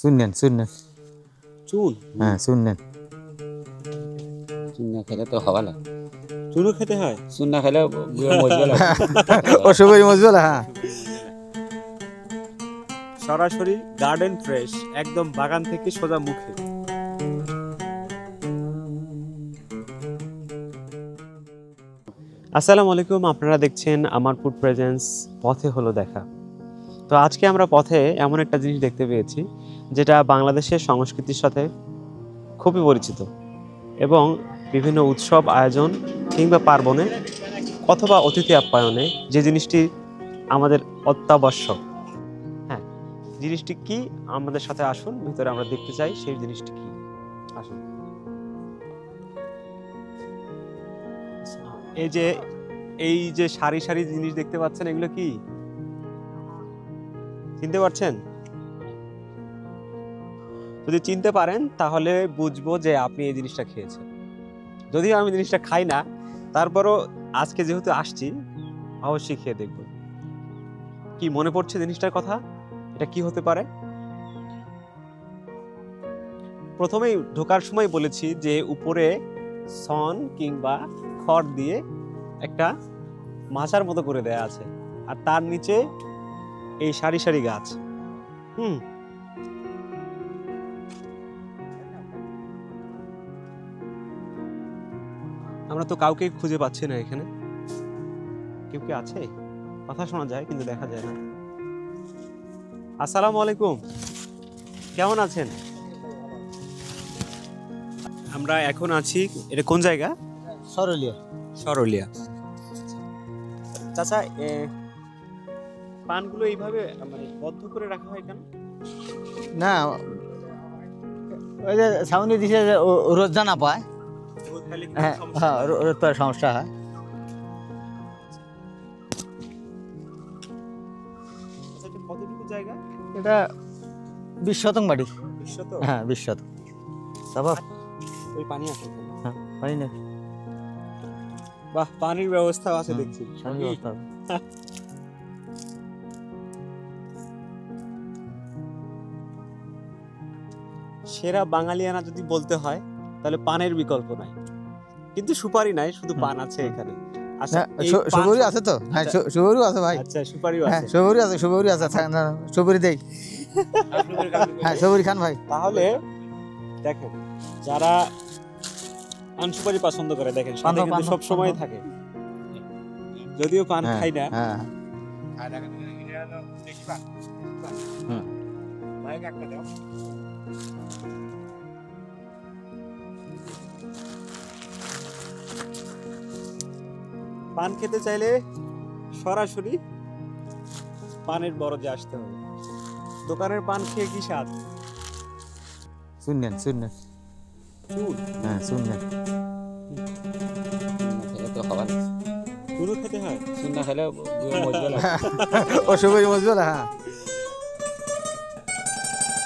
শুনলেন শুনলেন চুন? হ্যাঁ শুনলেন। চুন না খেলে তো হওয়া লাগে। চুনও খেতে হয়? চুন না খেলে মজবে লাগে। অসুবিধা মজবুল হ্যাঁ। সরাসরি গার্ডেন ফ্রেশ, একদম বাগান থেকে সোজা মুখে। আসসালামু আলাইকুম, আপনারা দেখছেন আমার ফুড প্রেজেন্স, পথে হলো দেখা। তো আজকে আমরা পথে এমন একটা জিনিস দেখতে পেয়েছি যেটা বাংলাদেশের সংস্কৃতির সাথে খুবই পরিচিত এবং বিভিন্ন উৎসব আয়োজন কিংবা পার্বণে অথবা অতিথি আপ্যায়নে যে জিনিসটি আমাদের অত্যাবশ্যক। হ্যাঁ, জিনিসটি কি আমাদের সাথে আসুন, ভিতরে আমরা দেখতে চাই সেই জিনিসটি কি। আসুন। এই যে সারি সারি জিনিস দেখতে পাচ্ছেন, এগুলো কি চিনতে পারছেন? যদি চিনতে পারেন তাহলে বুঝবো যে আপনি এই জিনিসটা খেয়েছেন। যদিও আমি জিনিসটা খাই না, তারপরও আজকে যেহেতু আসছি অবশ্যই খেয়ে দেখব। কি মনে পড়ছে জিনিসটার কথা? এটা কি হতে পারে? প্রথমেই ঢোকার সময় বলেছি যে উপরে সন কিংবা খড় দিয়ে একটা মাচার মতো করে দেয়া আছে, আর তার নিচে এই সারি সারি গাছ। আমরা তো কাউকে খুঁজে পাচ্ছি না এখানে। কেউ কি আছে? কথা শোনা যায় কিন্তু দেখা যায় না। আসসালামু আলাইকুম, কেমন আছেন? আমরা এখন আছি, এটা কোন জায়গা? সরলিয়া। সরলিয়া। চাচা, পানগুলো এইভাবে মানে বদ্ধ করে রাখা হয় কেন? না ওই যে সাউন্ড দিছে যে রোদ না পায়, হ্যাঁ হ্যাঁ রোদ পাওয়ার সমস্যা হয়। কতটুকু জায়গা এটা 20 শতক মাটি। 20 শতক? হ্যাঁ 20 শতক। তারপর ওই পানি আছে? হ্যাঁ পানি না। বাহ, পানির ব্যবস্থা আছে দেখছি। সেরা বাঙালিয়ানা যদি বলতে হয় তাহলে পানের বিকল্প নাই, কিন্তু সুপারি নাই, শুধু পান আছে এখানে। আচ্ছা, সুপারি আছে তো? হ্যাঁ সুপারি আছে ভাই। আচ্ছা, সুপারিও হ্যাঁ আছে। সুপারি আছে সুপারি দেই। হ্যাঁ সুপারি খান ভাই। তাহলে দেখেন, যারা পান সুপারি পছন্দ করে, দেখেন সাথে কিন্তু সব সময় থাকে, যদিও পান খাই না। হ্যাঁ পান খেতে চাইলে সরাসরি পানের বরজে আসতে হবে। দোকানের পান খেয়ে কি স্বাদ? শুনলেন শুনলেন চুন? হ্যাঁ শুনলেন। খেলে তো হওয়া লাগে। চুনও খেতে হয়? চুন না খেলে মজবে লাগে। অসুবিধা মজবুল হ্যাঁ।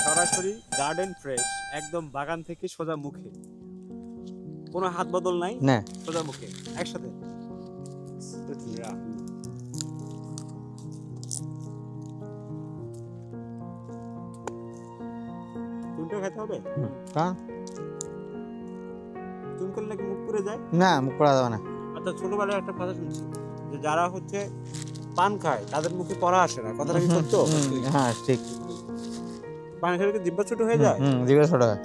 সরাসরি গার্ডেন ফ্রেশ, একদম বাগান থেকে সোজা মুখে, কোনো হাত বদল নাই, না সোজা মুখে একসাথে। চুনটা খেতে হবে? চুন খেলে নাকি মুখ পুড়ে যায়? না মুখ পড়া যাবে না। আচ্ছা, ছোটবেলায় একটা কথা শুনছি যে যারা হচ্ছে পান খায় তাদের মুখে পড়া আসে না, কথাটা কি সত্য? হ্যাঁ ঠিক। পান খেলে কি জিহ্বা ছোট হয়ে যায়? জিভে ছোট হয়।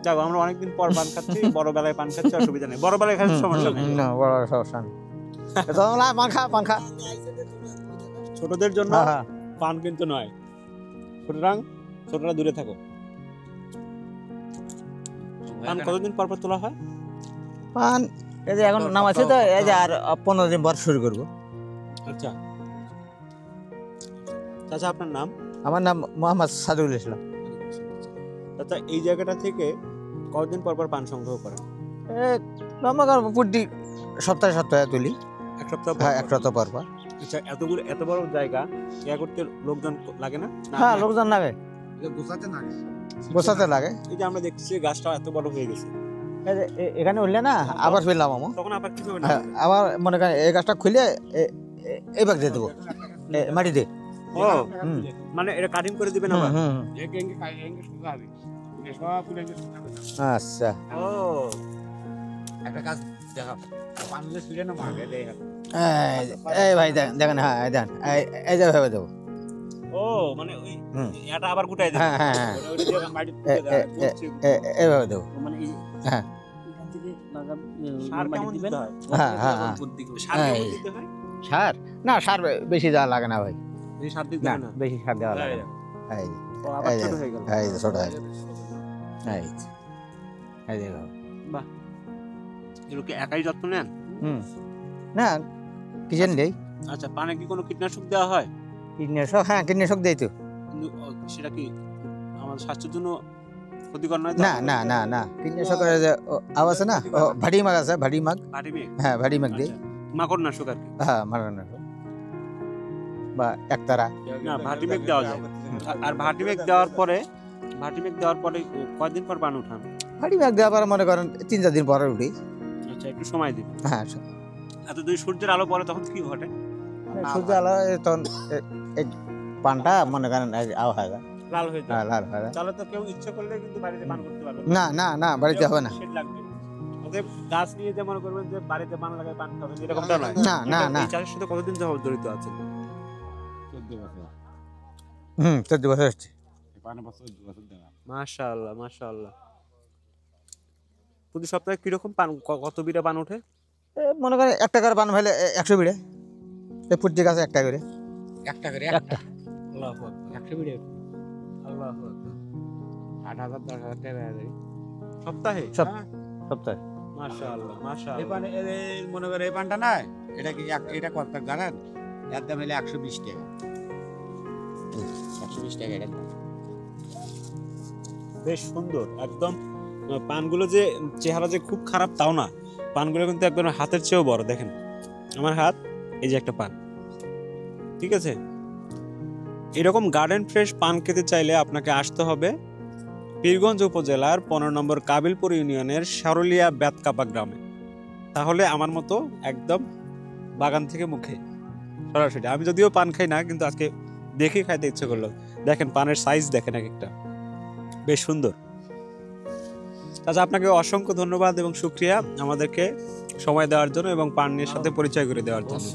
যাও, আমরা অনেকদিন পর পান খাচ্ছি, বড় বেলায় পান খাচ্ছি, অসুবিধা নেই। বড় বেলায় খাচ্ছি, সমস্যা নেই। না বড় সমস্যা নেই। পান খা। ছোটদের জন্য হ্যাঁ পান কিন্তু নয়, সুতরাং ছোটরা দূরে থাকো। পান কতদিন পর পর তোলা হয়? পান এই যে এখন নাম আছে তো, এই যে আর 15 দিন পর শুরু করবো। আচ্ছা চাচা, আপনার নাম? আমার নাম মোহাম্মদ সাদুল ইসলাম। চাচা, এই জায়গাটা থেকে কতদিন পর পর পান সংগ্রহ করেন? প্রতি সপ্তাহে তুলি। এক সপ্তাহ? হ্যাঁ এক সপ্তাহ পর পর। আচ্ছা, এত বড় জায়গা ইয়া করতে লোকজন লাগে না? হ্যাঁ লোকজন লাগে, গোছাতে লাগে। এই যে আমরা দেখছি গাছটা এত বড় হয়ে গেছে, এখানে উঠলে না আবার ফেললাম আমো, তখন আবার কি হবে? আবার মনে করেন এই গাছটা খুলে এই ভাগ দিয়ে দেবো মাটি দিয়ে। ও হুম মানে এটা কাটিং করে দিবেন হুম আবার? হুম একে একে কাই একে সুন্দর হবে এটা সব ফুলে সুন্দর আচ্ছা ও একটা কাজ দেখা পানলে শুয়ে না মাগে দেয় এই ভাই দেখেন হ্যাঁ এই দেখেন এই যে ভাবে দেবো ও মানে ওই হুম। এটা আবার গুটাই দিবেন? হ্যাঁ হ্যাঁ হ্যাঁ ওটা দিয়ে মাটি এইভাবে দেবো মানে এই হ্যাঁ এখান থেকে লাগাম সার মাটি কেমন দিবেন দিতে হয়? হ্যাঁ হ্যাঁ হ্যাঁ সার হ্যাঁ, কেমন এই। দিতে হয়? সার না সার বেশি দেওয়া লাগে না ভাই এই সার দিতে না হয় না? বেশি সার দেওয়া লাগে না এই যে, ও আবার এই যে, ছোট হয়ে গেল। এই যে ছোট হয়ে গেল। এই যে, এই যে ভাবে। বাহ, এগুলো কি একাই যত্ন নেন? হুম না কিচেন দেই আচ্ছা, পানে কি কোনো কীটনাশক দেওয়া হয়? কীটনাশক হ্যাঁ কীটনাশক দেই তো কিন্তু সেটা কি আমাদের স্বাস্থ্যের জন্য ক্ষতিকর নয় তো? না না না না কীটনাশকের যে আওয়াজ আছে না ও ভাটি মাগ আছে ভাটি মাগ পাটি মেঘ? হ্যাঁ ভাটি মাগ দিই মাকড় নাশক আর কি? হ্যাঁ মারানাশক বা একতারা না, ভাটি মেঘ দেওয়া যায়। আর ভাটি মেঘ দেওয়ার পরে কয়দিন পর পান উঠান? ভাটি মাগ দেওয়ার পরে মনে করেন 3-4 দিন পরে উঠি আচ্ছা, একটু সময় দিন। হ্যাঁ এত যদি সূর্যের আলো পড়ে তখন কি ঘটে? সূর্য আলো তখন এই পানটা মনে করেন আও হয় না। লাল হয়ে যায়। হ্যাঁ লাল হয় না। তাহলে তো কেউ ইচ্ছে করলে কিন্তু বাড়িতে পান করতে পারবে না না না বাড়িতে হবে না শেড লাগবে। অতএব গাছ নিয়ে যে মনে করবেন যে বাড়িতে পান লাগায় পান খাবেন এরকমটা নয়। না না না এই চাষের সাথে কতদিন যাবত জড়িত আছেন? 14 বছর 14 বছর হচ্ছে 5 বছর 2 বছর দেখা মাশাআল্লাহ, মাশাআল্লাহ। প্রতি সপ্তাহে কিরকম পান কত বিড়া পান ওঠে? মনে করেন 1 টাকার পান ভাইলে 100 বিড়ে এই প্রত্যেক গাছে 1 টাকা করে একটা করে একটা আল্লাহু আকবার। 100 ভিডিও আল্লাহু আকবার। 8,000 10,000 টাকা দেয় সপ্তাহে? সব সপ্তাহে মাশাআল্লাহ, এই মাশাআল্লাহ। পানে এই মনে করে এই পানটা না এটা কি এটা কত টাকা জানেন এর দাম হলো 120 টাকা 120 টাকা এটা বেশ সুন্দর একদম। পানগুলো যে চেহারা যে খুব খারাপ তাও না, পানগুলো কিন্তু একদম হাতের চেয়েও বড়। দেখেন আমার হাত, এই যে একটা পান, ঠিক আছে? এরকম গার্ডেন ফ্রেশ পান খেতে চাইলে আপনাকে আসতে হবে পীরগঞ্জ উপজেলার 15 নম্বর কাবিলপুর ইউনিয়নের সারুলিয়া বেতকাপা গ্রামে। তাহলে আমার মতো একদম বাগান থেকে মুখে সরাসরি। আমি যদিও পান খাই না, কিন্তু আজকে দেখে খাইতে ইচ্ছে করলো। দেখেন পানের সাইজ দেখেন, এক একটা বেশ সুন্দর। আচ্ছা, আপনাকে অসংখ্য ধন্যবাদ এবং শুকরিয়া আমাদেরকে সময় দেওয়ার জন্য এবং পানের সাথে পরিচয় করে দেওয়ার জন্য।